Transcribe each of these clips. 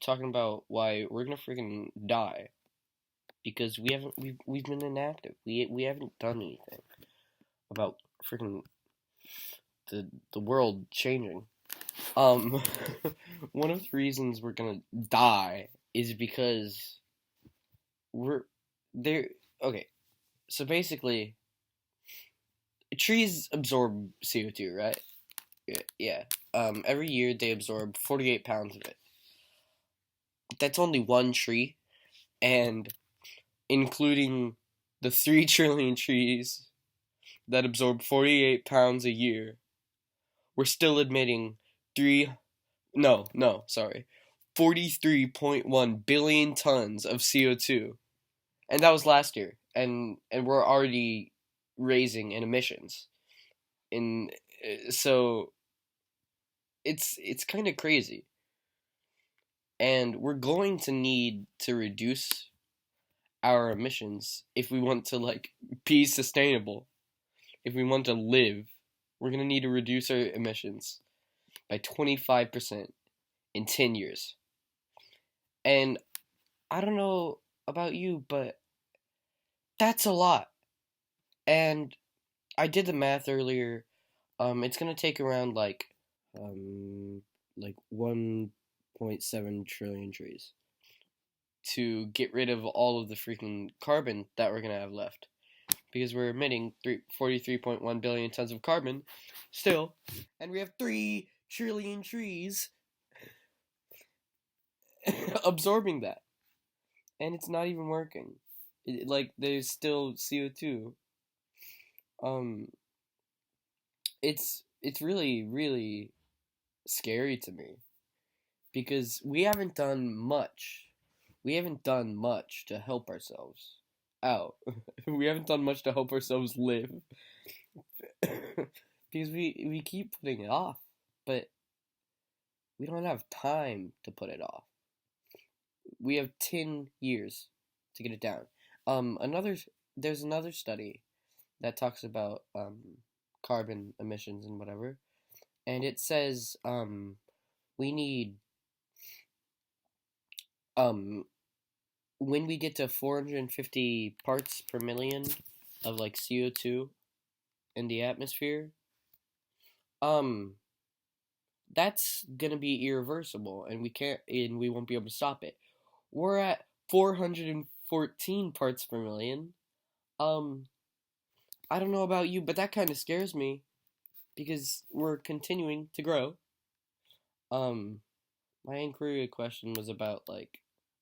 talking about why we're gonna freaking die because we've been inactive. We haven't done anything about freaking the world changing. Um, one of the reasons we're gonna die is because we're there. Okay, so basically, trees absorb CO2, right? Yeah, yeah. Every year they absorb 48 pounds of it. That's only one tree, and including the 3 trillion trees that absorb 48 pounds a year, we're still emitting 3 no, sorry. 43.1 billion tons of CO2. And that was last year. And we're already raising in emissions. In so it's kind of crazy. And we're going to need to reduce our emissions if we want to like be sustainable. If we want to live, we're going to need to reduce our emissions by 25% in 10 years. And I don't know about you, but that's a lot. And I did the math earlier. It's going to take around um like 1.7 trillion trees to get rid of all of the freaking carbon that we're going to have left. Because we're emitting 43.1 billion tons of carbon still, and we have 3 trillion trees absorbing that, and it's not even working. Like there's still CO2. Um, it's really scary to me because we haven't done much. We haven't done much to help ourselves out. We haven't done much to help ourselves live because we keep putting it off, but we don't have time to put it off. We have 10 years to get it down. Another there's another study that talks about carbon emissions and whatever, and it says we need um when we get to 450 parts per million of like CO2 in the atmosphere, um that's gonna be irreversible, and we won't be able to stop it. We're at 414 parts per million. Um, I don't know about you, but that kind of scares me because we're continuing to grow. Um, my inquiry question was about like,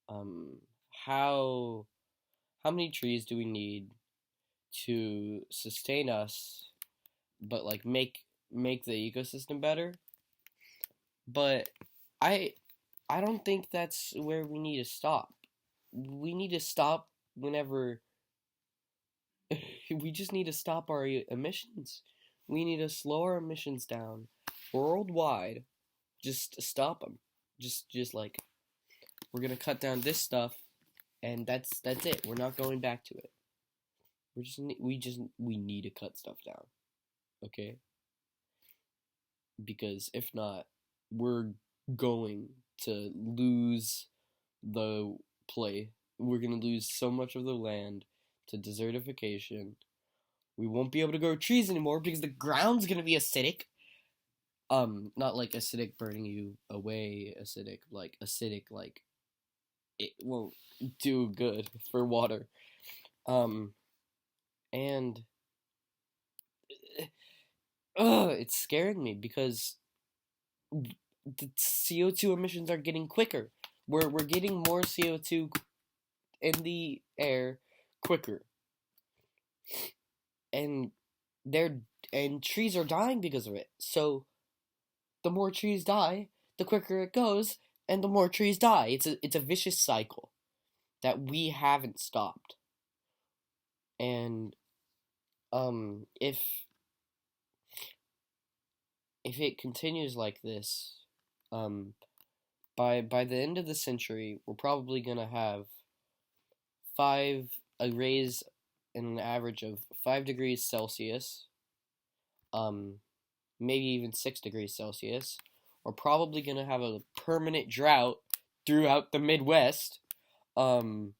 um, how how many trees do we need to sustain us, but like make the ecosystem better? But I I don't think that's where we need to stop. We need to stop whenever we just need to stop our emissions. We need to slow our emissions down worldwide. Just stop them. Just like we're gonna cut down this stuff, and that's it. We're not going back to it. We need to cut stuff down. Okay, because if not, we're going to lose the play. We're gonna lose so much of the land to desertification. We won't be able to grow trees anymore because the ground's gonna be acidic. Not like acidic burning you away, acidic like it won't do good for water. Um, and it's scaring me because the CO2 emissions are getting quicker. We're getting more CO2 in the air quicker, and they're and trees are dying because of it. So the more trees die, the quicker it goes, and the more trees die. It's a vicious cycle that we haven't stopped. And if it continues like this, um by the end of the century, we're probably gonna have five a raise in an average of 5 degrees Celsius, um maybe even 6 degrees Celsius. We're probably gonna have a permanent drought throughout the Midwest. Um,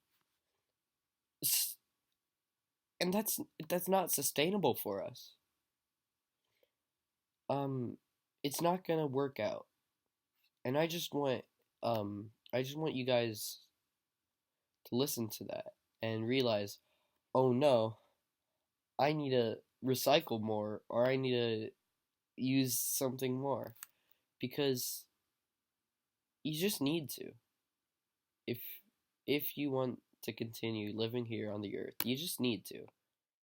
and that's not sustainable for us. Um, it's not gonna work out. And I just want you guys to listen to that and realize, oh no, I need to recycle more, or I need to use something more, because you just need to. If if you want to continue living here on the earth, you just need to.